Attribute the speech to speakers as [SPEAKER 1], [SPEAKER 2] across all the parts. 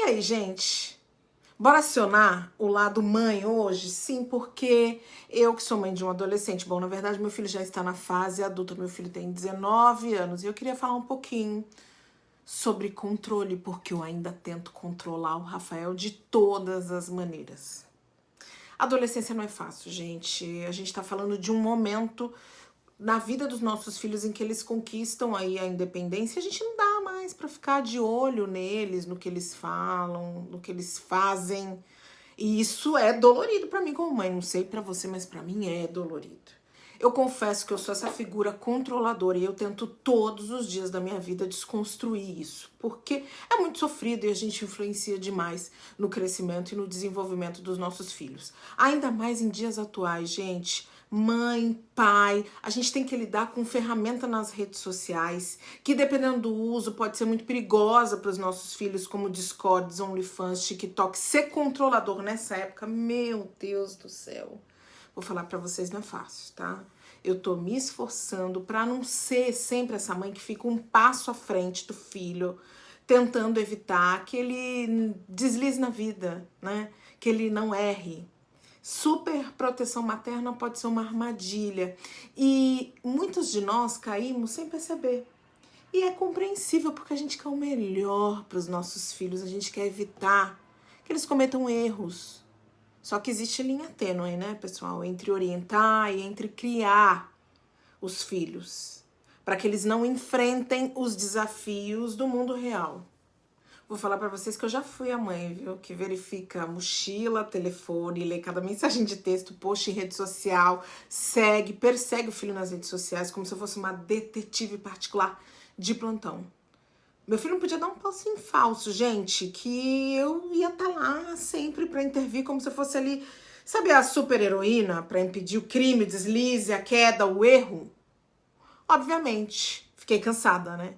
[SPEAKER 1] aí, gente? Bora acionar o lado mãe hoje? Sim, porque eu que sou mãe de um adolescente, bom, na verdade meu filho já está na fase adulta, meu filho tem 19 anos, e eu queria falar um pouquinho sobre controle, porque eu ainda tento controlar o Rafael de todas as maneiras. Adolescência não é fácil, gente. A gente tá falando de um momento na vida dos nossos filhos em que eles conquistam aí a independência. A gente não dá mais pra ficar de olho neles, no que eles falam, no que eles fazem. E isso é dolorido pra mim como mãe. Não sei pra você, mas pra mim é dolorido. Eu confesso que eu sou essa figura controladora e eu tento todos os dias da minha vida desconstruir isso, porque é muito sofrido e a gente influencia demais no crescimento e no desenvolvimento dos nossos filhos. Ainda mais em dias atuais, gente. Mãe, pai, a gente tem que lidar com ferramenta nas redes sociais, que dependendo do uso pode ser muito perigosa para os nossos filhos, como Discord, OnlyFans, TikTok. Ser controlador nessa época, meu Deus do céu. Vou falar pra vocês, não é fácil, tá? Eu tô me esforçando pra não ser sempre essa mãe que fica um passo à frente do filho, tentando evitar que ele deslize na vida, né? Que ele não erre. Super proteção materna pode ser uma armadilha. E muitos de nós caímos sem perceber. E é compreensível porque a gente quer o melhor para os nossos filhos, a gente quer evitar que eles cometam erros. Só que existe linha tênue, né, pessoal, entre orientar e entre criar os filhos, para que eles não enfrentem os desafios do mundo real. Vou falar para vocês que eu já fui a mãe, viu, que verifica mochila, telefone, lê cada mensagem de texto, post em rede social, persegue o filho nas redes sociais como se eu fosse uma detetive particular de plantão. Meu filho não podia dar um passinho falso, gente, que eu ia estar lá sempre pra intervir como se eu fosse ali, sabe, a super heroína pra impedir o crime, o deslize, a queda, o erro? Obviamente, fiquei cansada, né?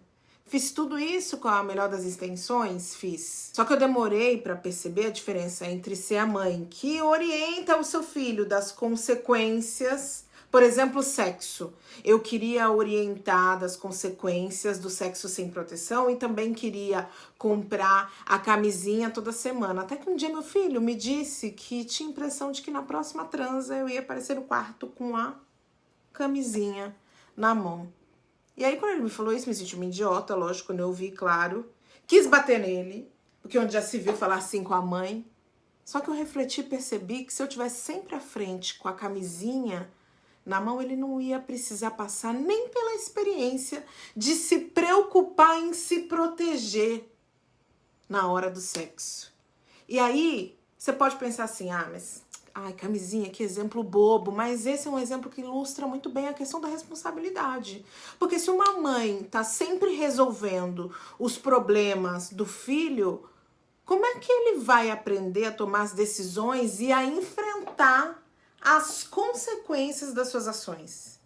[SPEAKER 1] Fiz tudo isso com a melhor das intenções? Fiz. Só que eu demorei pra perceber a diferença entre ser a mãe que orienta o seu filho das consequências. Por exemplo, sexo. Eu queria orientar das consequências do sexo sem proteção e também queria comprar a camisinha toda semana. Até que um dia meu filho me disse que tinha impressão de que na próxima transa eu ia aparecer no quarto com a camisinha na mão. E aí quando ele me falou isso, me senti uma idiota, lógico, quando eu ouvi, claro. Quis bater nele, porque onde já se viu falar assim com a mãe. Só que eu refleti e percebi que se eu tivesse sempre à frente com a camisinha na mão, ele não ia precisar passar nem pela experiência de se preocupar em se proteger na hora do sexo. E aí, você pode pensar assim, mas... Ai, camisinha, que exemplo bobo. Mas esse é um exemplo que ilustra muito bem a questão da responsabilidade. Porque se uma mãe tá sempre resolvendo os problemas do filho, como é que ele vai aprender a tomar as decisões e a enfrentar as consequências das suas ações?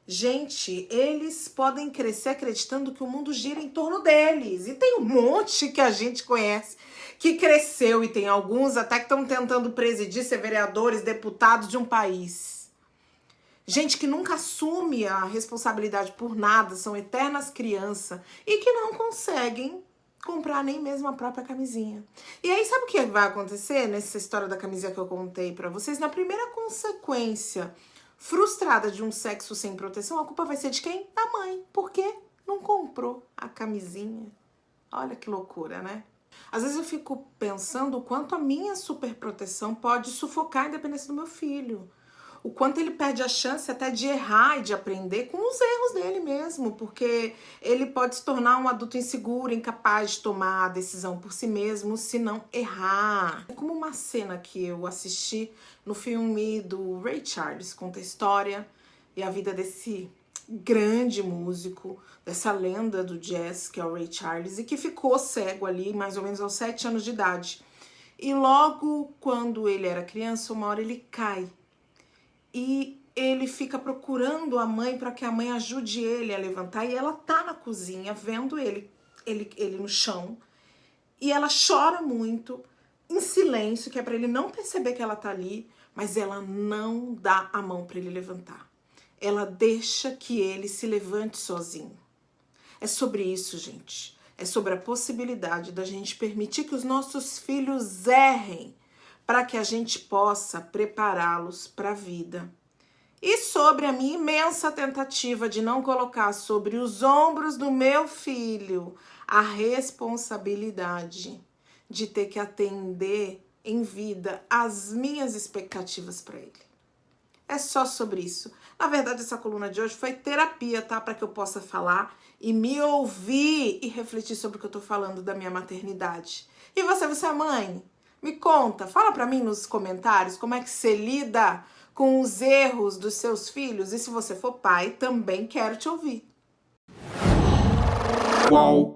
[SPEAKER 1] Gente, eles podem crescer acreditando que o mundo gira em torno deles. E tem um monte que a gente conhece que cresceu e tem alguns até que estão tentando presidir, ser vereadores, deputados de um país. Gente que nunca assume a responsabilidade por nada, são eternas crianças e que não conseguem comprar nem mesmo a própria camisinha. E aí, sabe o que vai acontecer nessa história da camisinha que eu contei pra vocês? Na primeira consequência frustrada de um sexo sem proteção, a culpa vai ser de quem? Da mãe. Por quê? Não comprou a camisinha. Olha que loucura, né? Às vezes eu fico pensando o quanto a minha superproteção pode sufocar a independência do meu filho. O quanto ele perde a chance até de errar e de aprender com os erros dele mesmo, porque ele pode se tornar um adulto inseguro, incapaz de tomar a decisão por si mesmo, se não errar. É como uma cena que eu assisti no filme do Ray Charles, conta a história e a vida desse grande músico, dessa lenda do jazz que é o Ray Charles, e que ficou cego ali mais ou menos aos 7 anos de idade. E logo quando ele era criança, uma hora ele cai. E ele fica procurando a mãe para que a mãe ajude ele a levantar. E ela tá na cozinha vendo ele no chão. E ela chora muito, em silêncio, que é para ele não perceber que ela tá ali. Mas ela não dá a mão para ele levantar. Ela deixa que ele se levante sozinho. É sobre isso, gente. É sobre a possibilidade da gente permitir que os nossos filhos errem para que a gente possa prepará-los para a vida. E sobre a minha imensa tentativa de não colocar sobre os ombros do meu filho a responsabilidade de ter que atender em vida as minhas expectativas para ele. É só sobre isso. Na verdade, essa coluna de hoje foi terapia, tá? Para que eu possa falar e me ouvir e refletir sobre o que eu tô falando da minha maternidade. E você é mãe? Me conta, fala para mim nos comentários como é que você lida com os erros dos seus filhos. E se você for pai, também quero te ouvir.
[SPEAKER 2] Qual